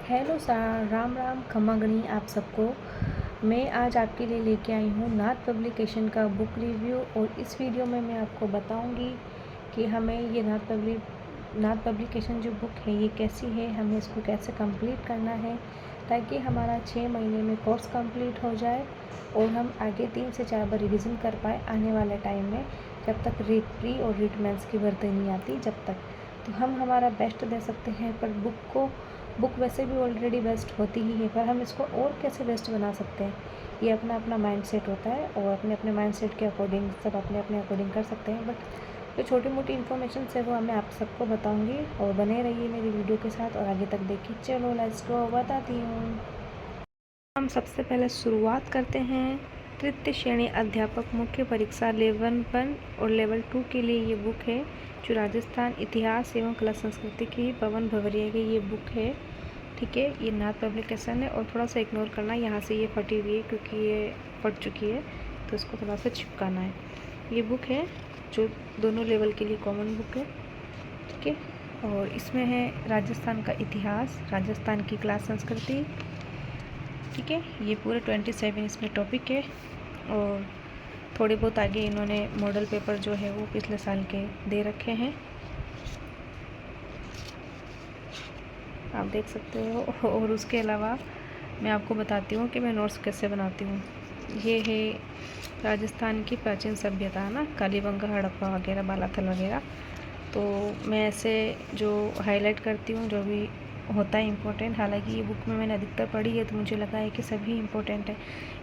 Hello सा राम राम खम्मागणी आप सबको। मैं आज आपके लिए लेके आई हूँ नाथ पब्लिकेशन का बुक रिव्यू। और इस वीडियो में मैं आपको बताऊँगी कि हमें ये नाथ पब्लिकेशन जो बुक है ये कैसी है, हमें इसको कैसे कंप्लीट करना है ताकि हमारा 6 महीने में कोर्स कंप्लीट हो जाए और हम आगे 3 से 4 बार रिविज़न कर पाए आने वाले टाइम में, जब तक रीट प्री और रीट मेंस की भर्ती नहीं आती जब तक। तो हम हमारा बेस्ट दे सकते हैं, पर बुक वैसे भी ऑलरेडी बेस्ट होती ही है, पर हम इसको और कैसे बेस्ट बना सकते हैं, ये अपना अपना माइंडसेट होता है और अपने अपने माइंडसेट के अकॉर्डिंग सब अपने अपने अकॉर्डिंग कर सकते हैं। बट जो छोटी मोटी इन्फॉर्मेशन है वो मैं आप सबको बताऊंगी और बने रहिए मेरी वीडियो के साथ और आगे तक देखिए। चलो लेट्स गो, बताती हूँ। हम सबसे पहले शुरुआत करते हैं। तृतीय श्रेणी अध्यापक मुख्य परीक्षा लेवल 1 और लेवल 2 के लिए ये बुक है, जो राजस्थान इतिहास एवं कला संस्कृति की पवन भवरिया की ये बुक है। ठीक है, ये नाथ पब्लिकेशन है और थोड़ा सा इग्नोर करना, यहाँ से ये फटी हुई है क्योंकि ये फट चुकी है, तो इसको थोड़ा सा चिपकाना है। ये बुक है जो दोनों लेवल के लिए कॉमन बुक है। ठीक है, और इसमें है राजस्थान का इतिहास, राजस्थान की कला संस्कृति। ठीक है, ये पूरे 27 इसमें टॉपिक है और थोड़े बहुत आगे इन्होंने मॉडल पेपर जो है वो पिछले साल के दे रखे हैं, आप देख सकते हो। और उसके अलावा मैं आपको बताती हूँ कि मैं नोट्स कैसे बनाती हूँ। ये है राजस्थान की प्राचीन सभ्यता है ना, कालीबंगा, हड़प्पा वगैरह, बालाथल वगैरह। तो मैं ऐसे जो हाईलाइट करती हूँ जो भी होता है इम्पोर्टेंट। हालांकि ये बुक में मैंने अधिकतर पढ़ी है तो मुझे लगा है कि सभी इम्पोर्टेंट है,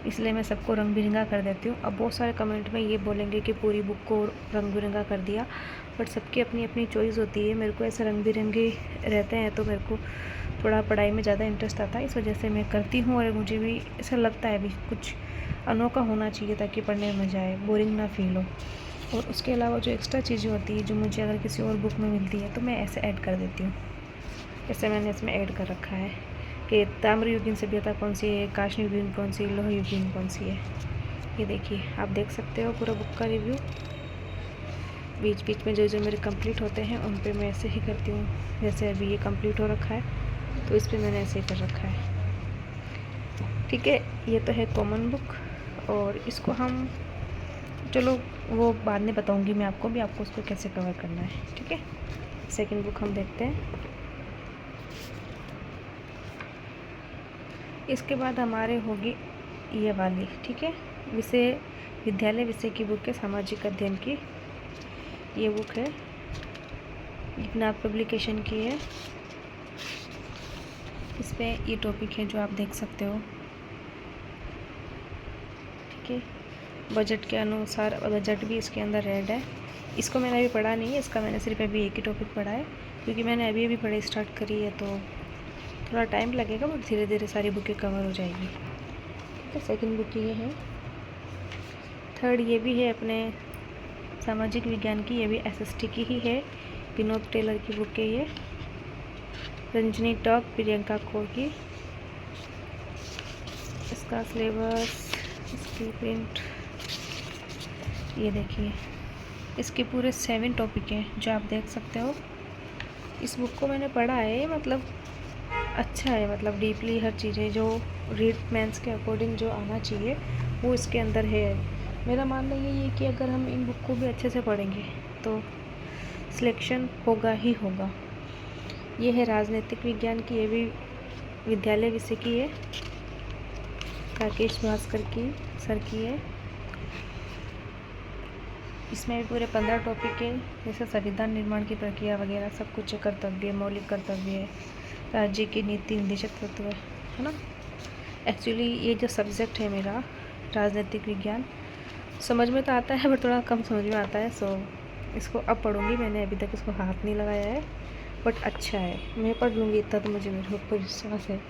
इसलिए मैं सबको रंग बिरंगा कर देती हूँ। अब बहुत सारे कमेंट में ये बोलेंगे कि पूरी बुक को रंग बिरंगा कर दिया, बट सबकी अपनी अपनी चॉइस होती है। मेरे को ऐसे रंग बिरंगे रहते हैं तो मेरे को थोड़ा पढ़ाई में ज़्यादा इंटरेस्ट आता है, इस वजह से मैं करती हूँ। और मुझे भी ऐसा लगता है भी कुछ अनोखा होना चाहिए ताकि पढ़ने में मज़ा आए, बोरिंग ना फील हो। और उसके अलावा जो एक्स्ट्रा चीज़ें होती है जो मुझे अगर किसी और बुक में मिलती है तो मैं ऐसे ऐड कर देती हूँ। जैसे मैंने इसमें ऐड कर रखा है कि ताम्रयुगीन सभ्यता कौन सी है, कांस्ययुगीन कौन सी है, लोहयुगीन कौन सी है। ये देखिए, आप देख सकते हो पूरा बुक का रिव्यू। बीच बीच में जो जो मेरे कंप्लीट होते हैं उन पे मैं ऐसे ही करती हूँ। जैसे अभी ये कंप्लीट हो रखा है तो इस पर मैंने ऐसे ही कर रखा है। ठीक है, ये तो है कॉमन बुक और इसको हम, चलो वो बाद में बताऊंगी मैं आपको भी, आपको उसको कैसे कवर करना है। ठीक है, सेकंड बुक हम देखते हैं। इसके बाद हमारे होगी ये वाली, ठीक है, विषय विद्यालय विषय की बुक है, सामाजिक अध्ययन की ये बुक है, नाथ पब्लिकेशन की है। इस पर ये टॉपिक है जो आप देख सकते हो। ठीक है, बजट के अनुसार बजट भी इसके अंदर रेड है। इसको मैंने अभी पढ़ा नहीं है, इसका मैंने सिर्फ अभी एक ही टॉपिक पढ़ा है क्योंकि मैंने अभी अभी पढ़ाई स्टार्ट करी है, तो थोड़ा टाइम लगेगा बट धीरे धीरे सारी बुकें कवर हो जाएगी। ठीक है, सेकेंड बुक ये है। थर्ड ये भी है अपने सामाजिक विज्ञान की, ये भी एसएसटी की ही है, विनोद टेलर की बुक है ये, रंजनी टॉक, प्रियंका कौर की। इसका सिलेबस, इसकी प्रिंट ये देखिए, इसके पूरे 7 टॉपिक हैं जो आप देख सकते हो। इस बुक को मैंने पढ़ा है, मतलब अच्छा है, मतलब डीपली हर चीज़ें जो रीड मेंस के अकॉर्डिंग जो आना चाहिए वो इसके अंदर है। मेरा मानना ये है कि अगर हम इन बुक को भी अच्छे से पढ़ेंगे तो सिलेक्शन होगा ही होगा। ये है राजनीतिक विज्ञान की, ये भी विद्यालय विषय की है, राकेश भास्कर की सर की है। इसमें भी पूरे 15 टॉपिक है, जैसे संविधान निर्माण की प्रक्रिया वगैरह सब कुछ, कर्तव्य, मौलिक कर्तव्य, राज्य की नीति, निदेशक तत्व, है ना। एक्चुअली ये जो सब्जेक्ट है मेरा राजनीतिक विज्ञान, समझ में तो आता है बट थोड़ा कम समझ में आता है, सो इसको अब पढ़ूंगी। मैंने अभी तक इसको हाथ नहीं लगाया है बट अच्छा है, मैं पढ़ लूँगी, इतना तो मुझे मेरे ऊपर विश्वास है।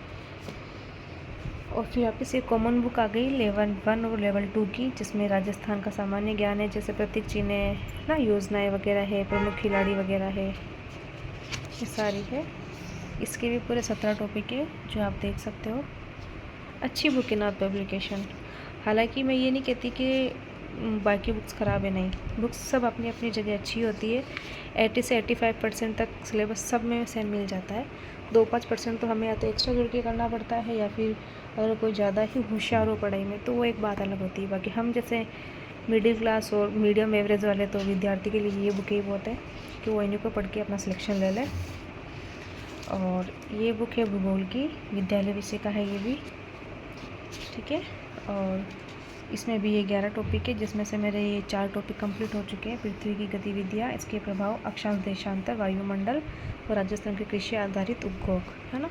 और फिर वापस ये कॉमन बुक आ गई लेवल 1 और लेवल 2 की, जिसमें राजस्थान का सामान्य ज्ञान है, जैसे प्रतीक चिन्ह ना, योजनाएं वगैरह है, प्रमुख खिलाड़ी वगैरह है, ये सारी है। इसके भी पूरे 17 टॉपिक है जो आप देख सकते हो। अच्छी बुक है नाथ पब्लिकेशन। हालांकि मैं ये नहीं कहती कि बाकी बुक्स ख़राब है, नहीं, बुक्स सब अपनी अपनी जगह अच्छी होती है। 80 से 85% तक सिलेबस सब में सेम मिल जाता है। 2-5% तो हमें या तो एक्स्ट्रा जुड़ के करना पड़ता है, या फिर अगर कोई ज़्यादा ही होशियार हो पढ़ाई में तो वो एक बात अलग होती है। बाकी हम जैसे मिडिल क्लास और मीडियम एवरेज वाले तो विद्यार्थी के लिए ये बुक ही बहुत है कि वो इन्हीं को पढ़ के अपना सिलेक्शन ले लें। और ये बुक है भूगोल की, विद्यालय विषय का है ये भी, ठीक है। और इसमें भी ये 11 टॉपिक है, जिसमें से मेरे ये 4 टॉपिक कंप्लीट हो चुके हैं। पृथ्वी की गतिविधियाँ, इसके प्रभाव, अक्षांश देशांतर, वायुमंडल और राजस्थान के कृषि आधारित उपभोग, है ना।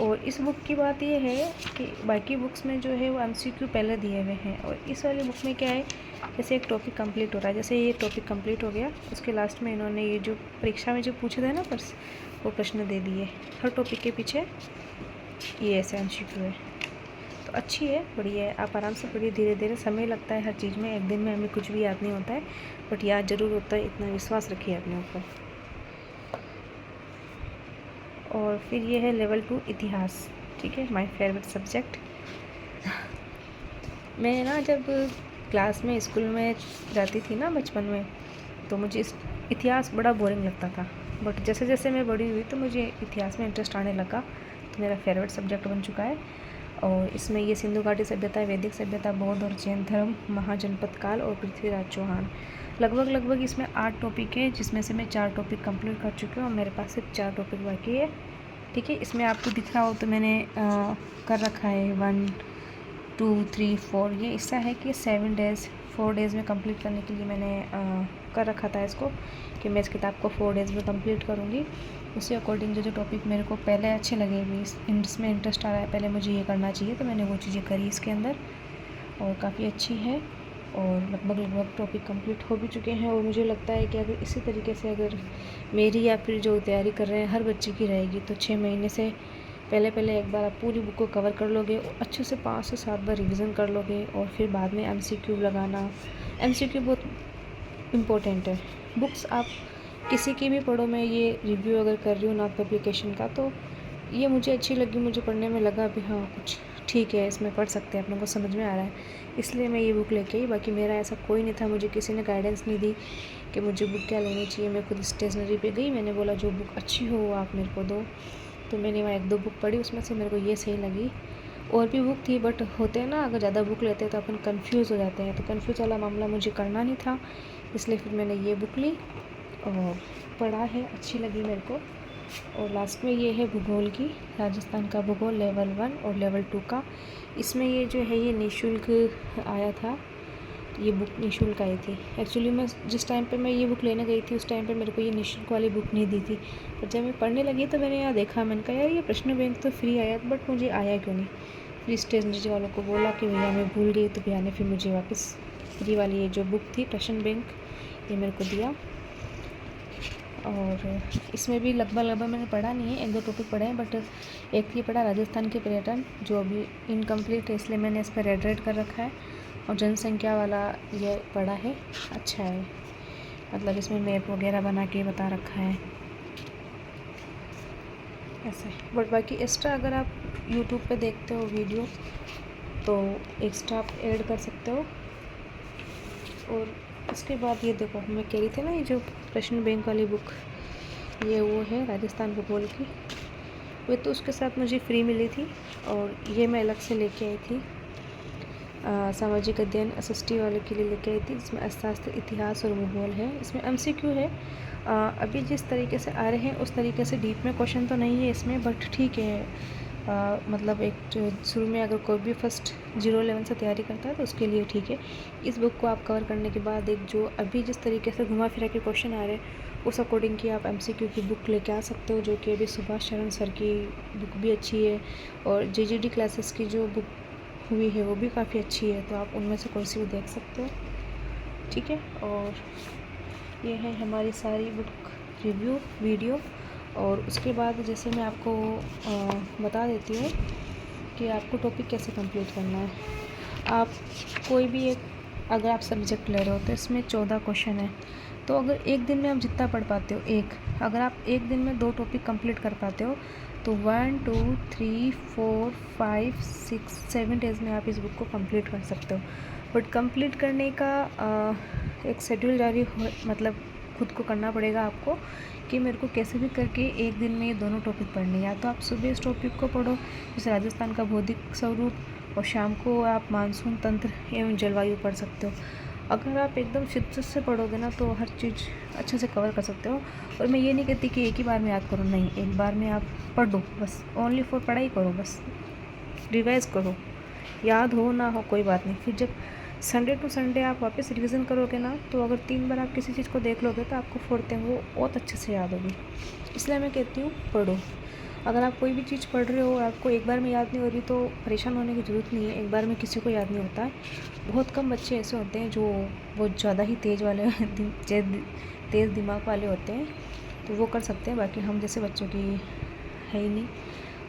और इस बुक की बात ये है कि बाकी बुक्स में जो है वो MCQ पहले दिए हुए हैं, और इस वाली बुक में क्या है, जैसे एक टॉपिक कंप्लीट हो रहा है, जैसे ये टॉपिक कंप्लीट हो गया, उसके लास्ट में इन्होंने ये जो परीक्षा में जो पूछे थे ना वो प्रश्न दे दिए। हर टॉपिक के पीछे ये ऐसे MCQ है, तो अच्छी है, बढ़िया है। आप आराम से पढ़िए, धीरे धीरे, समय लगता है हर चीज़ में, एक दिन में हमें कुछ भी याद नहीं होता है, बट याद ज़रूर होता है, इतना विश्वास रखिए अपने ऊपर। और फिर ये है लेवल 2 इतिहास, ठीक है, माय फेवरेट सब्जेक्ट। मैं ना जब क्लास में स्कूल में जाती थी ना बचपन में, तो मुझे इतिहास बड़ा बोरिंग लगता था, बट जैसे जैसे मैं बड़ी हुई तो मुझे इतिहास में इंटरेस्ट आने लगा, तो मेरा फेवरेट सब्जेक्ट बन चुका है। और इसमें ये सिंधु घाटी सभ्यता, वैदिक सभ्यता, बौद्ध और जैन धर्म, महाजनपद काल और पृथ्वीराज चौहान, लगभग इसमें 8 टॉपिक है, जिसमें से मैं 4 टॉपिक कंप्लीट कर चुकी हूँ और मेरे पास सिर्फ 4 टॉपिक बाकी है, ठीक है। इसमें आपको दिख रहा हो तो मैंने कर रखा है 1 2 3 4, ये ऐसा है कि 4 डेज़ में कंप्लीट करने के लिए मैंने कर रखा था इसको, कि मैं इस किताब को 4 डेज़ में कंप्लीट करूँगी। उसी अकॉर्डिंग जो टॉपिक मेरे को पहले अच्छे लगे, इसमें इंटरेस्ट आ रहा है, पहले मुझे ये करना चाहिए, तो मैंने वो चीज़ें करी इसके अंदर, और काफ़ी अच्छी है। और लगभग टॉपिक कंप्लीट हो भी चुके हैं, और मुझे लगता है कि अगर इसी तरीके से अगर मेरी या फिर जो तैयारी कर रहे हैं हर बच्चे की रहेगी, तो 6 महीने से पहले एक बार आप पूरी बुक को कवर कर लोगे, और अच्छे से 5 से 7 बार रिवीजन कर लोगे, और फिर बाद में MCQ लगाना। MCQ बहुत इम्पोर्टेंट है। बुक्स आप किसी की भी पढ़ो, मैं ये रिव्यू अगर कर रही हूँ नाथ पब्लिकेशन का, तो ये मुझे अच्छी लगी, मुझे पढ़ने में लगा भी हाँ कुछ ठीक है, इसमें पढ़ सकते हैं, अपने को समझ में आ रहा है, इसलिए मैं ये बुक लेके आई। बाकी मेरा ऐसा कोई नहीं था, मुझे किसी ने गाइडेंस नहीं दी कि मुझे बुक क्या लेनी चाहिए। मैं खुद स्टेशनरी पे गई, मैंने बोला जो बुक अच्छी हो वो आप मेरे को दो, तो मैंने वहाँ 1-2 बुक पढ़ी, उसमें से मेरे को ये सही लगी। और भी बुक थी, बट होते हैं ना, अगर ज़्यादा बुक लेते हैं तो अपन कंफ्यूज हो जाते हैं, तो कंफ्यूज वाला मामला मुझे करना नहीं था, इसलिए फिर मैंने ये बुक ली और पढ़ा है, अच्छी लगी मेरे को। और लास्ट में ये है भूगोल की, राजस्थान का भूगोल लेवल 1 और लेवल 2 का। इसमें ये जो है ये निःशुल्क आया था, ये बुक निःशुल्क आई थी। एक्चुअली मैं जिस टाइम पे मैं ये बुक लेने गई थी, उस टाइम पे मेरे को ये निःशुल्क वाली बुक नहीं दी थी, पर जब मैं पढ़ने लगी तो मैंने यहाँ देखा, मैंने कहा यार ये प्रश्न बैंक तो फ्री आया, बट मुझे आया क्यों नहीं। फिर स्टेशनरी वालों को बोला कि भैया मैं भूल गई, तो भैया ने फिर मुझे वापस फ्री वाली ये जो बुक थी प्रश्न बैंक, ये मेरे को दिया। और इसमें भी लगभग मैंने पढ़ा नहीं है, 1-2 टॉपिक पढ़े हैं, बट एक ये पढ़ा राजस्थान के पर्यटन, जो अभी इनकम्प्लीट है, इसलिए मैंने इस पर रेड कर रखा है। और जनसंख्या वाला ये पढ़ा है, अच्छा है, मतलब इसमें मैप वगैरह बना के बता रखा है ऐसे। बट बाकी एक्स्ट्रा अगर आप यूट्यूब पे देखते हो वीडियो, तो एक्स्ट्रा आप ऐड कर सकते हो। और उसके बाद ये देखो, मैं कह रही थी ना, ये जो प्रश्न बैंक वाली बुक, ये वो है राजस्थान भूगोल की, वो तो उसके साथ मुझे फ्री मिली थी, और ये मैं अलग से लेके आई थी, सामाजिक अध्ययन SST वाले के लिए लेके आई थी, जिसमें अर्थशास्त्र, इतिहास और भूगोल है। इसमें MCQ है, अभी जिस तरीके से आ रहे हैं उस तरीके से डीप में क्वेश्चन तो नहीं है इसमें, बट ठीक है, मतलब एक शुरू में अगर कोई भी फर्स्ट 0 लेवल से तैयारी करता है तो उसके लिए ठीक है। इस बुक को आप कवर करने के बाद एक जो अभी जिस तरीके से घुमा फिरा के क्वेश्चन आ रहे हैं, उस अकॉर्डिंग की आप MCQ की बुक लेके आ सकते हो, जो कि अभी सुभाष चरण सर की बुक भी अच्छी है, और JGD क्लासेस की जो बुक हुई है वो भी काफ़ी अच्छी है, तो आप उनमें से कोई सी भी देख सकते हो, ठीक है। और ये है हमारी सारी बुक रिव्यू वीडियो। और उसके बाद जैसे मैं आपको बता देती हूँ कि आपको टॉपिक कैसे कंप्लीट करना है। आप कोई भी एक, अगर आप सब्जेक्ट ले रहे हो तो इसमें 14 क्वेश्चन है, तो अगर एक दिन में आप जितना पढ़ पाते हो, अगर आप एक दिन में 2 टॉपिक कंप्लीट कर पाते हो तो 1 2 3 4 5 6 7 डेज़ में आप इस बुक को कंप्लीट कर सकते हो। बट कंप्लीट करने का एक शेड्यूल जारी मतलब खुद को करना पड़ेगा आपको कि मेरे को कैसे भी करके एक दिन में ये दोनों टॉपिक पढ़ने। या तो आप सुबह इस टॉपिक को पढ़ो, जैसे राजस्थान का बौद्धिक स्वरूप, और शाम को आप मानसून तंत्र एवं जलवायु पढ़ सकते हो। अगर आप एकदम शिद्दत से पढ़ोगे ना तो हर चीज़ अच्छे से कवर कर सकते हो। और मैं ये नहीं कहती कि एक ही बार में याद करो, नहीं, एक बार में आप पढ़ दो, बस ओनली फॉर पढ़ाई करो, बस रिवाइज़ करो, याद हो ना हो कोई बात नहीं। फिर जब संडे टू संडे आप वापस रिवीजन करोगे ना, तो अगर 3 बार आप किसी चीज़ को देख लोगे तो आपको 4th टाइम वो बहुत अच्छे से याद होगी। इसलिए मैं कहती हूँ पढ़ो। अगर आप कोई भी चीज़ पढ़ रहे हो और आपको एक बार में याद नहीं हो रही तो परेशान होने की ज़रूरत नहीं है। एक बार में किसी को याद नहीं होता है। बहुत कम बच्चे ऐसे होते हैं जो बहुत ज़्यादा ही तेज़ दिमाग वाले होते हैं, तो वो कर सकते हैं। बाकी हम जैसे बच्चों की है ही नहीं।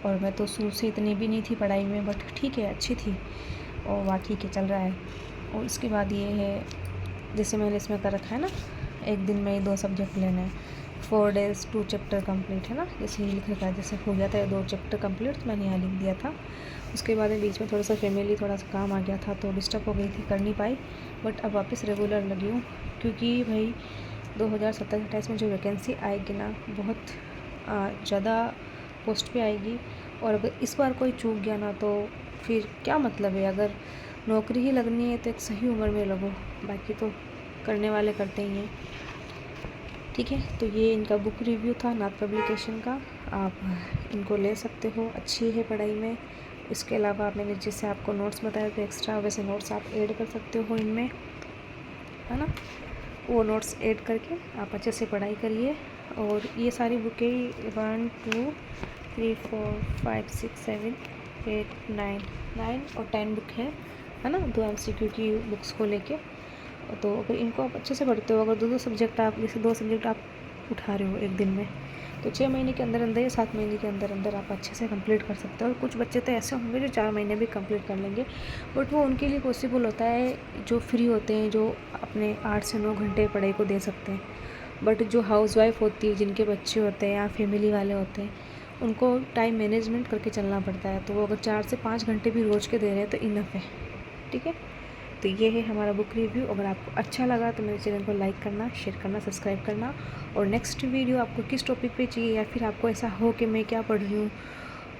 और मैं तो शुरू से इतनी भी नहीं थी पढ़ाई में, बट ठीक है, अच्छी थी और वाह ठीक है, चल रहा है। और इसके बाद ये है, जैसे मैंने इसमें कर रखा है ना, एक दिन में 2 सब्जेक्ट लेना है, 4 days 2 चैप्टर कंप्लीट, है ना, जैसे ये लिख रखा है। जैसे हो गया था 2 चैप्टर कंप्लीट, तो मैंने यहाँ लिख दिया था। उसके बाद में बीच में थोड़ा सा थोड़ा सा काम आ गया था तो डिस्टर्ब हो गई थी, कर नहीं पाई। बट अब वापस रेगुलर लगी हूँ, क्योंकि भाई 2027-28 में जो वैकेंसी आएगी ना, बहुत ज़्यादा पोस्ट पे आएगी। और अगर इस बार कोई चूक गया ना तो फिर क्या मतलब है। अगर नौकरी ही लगनी है तो एक सही उम्र में लगो, बाकी तो करने वाले करते ही हैं। ठीक है, तो ये इनका बुक रिव्यू था नाथ पब्लिकेशन का। आप इनको ले सकते हो, अच्छी है पढ़ाई में। इसके अलावा मैंने जैसे आपको नोट्स बताया तो एक्स्ट्रा वैसे नोट्स आप ऐड कर सकते हो इनमें, है ना। वो नोट्स ऐड करके आप अच्छे से पढ़ाई करिए। और ये सारी बुकें 1 2 3 4 5 6 7 8 9 और 10 बुक है ना, 2 MCQ की बुक्स को लेके। तो अगर इनको आप अच्छे से पढ़ते हो, अगर 2 सब्जेक्ट आप, जैसे 2 सब्जेक्ट आप उठा रहे हो एक दिन में, तो 6 महीने के अंदर अंदर या 7 महीने के अंदर अंदर आप अच्छे से कंप्लीट कर सकते हो। और कुछ बच्चे तो ऐसे होंगे जो 4 महीने भी कंप्लीट कर लेंगे, बट वो उनके लिए पॉसिबल होता है जो फ्री होते हैं, जो अपने 8 से 9 घंटे पढ़ाई को दे सकते हैं। बट जो हाउसवाइफ होती है, जिनके बच्चे होते हैं या फैमिली वाले होते हैं, उनको टाइम मैनेजमेंट करके चलना पड़ता है। तो वो अगर 4 से 5 घंटे भी रोज़ के दे रहे हैं तो इनफ है। ठीक है, तो ये है हमारा बुक रिव्यू। अगर आपको अच्छा लगा तो मेरे चैनल को लाइक करना, शेयर करना, सब्सक्राइब करना। और नेक्स्ट वीडियो आपको किस टॉपिक पे चाहिए, या फिर आपको ऐसा हो कि मैं क्या पढ़ रही हूँ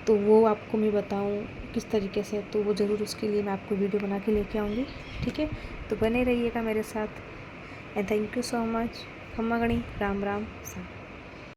तो वो आपको मैं बताऊँ किस तरीके से, तो वो ज़रूर उसके लिए मैं आपको वीडियो बना के लेके आऊँगी। ठीक है, तो बने रहिएगा मेरे साथ। And thank you so much. खम्मा गणी, राम राम सा।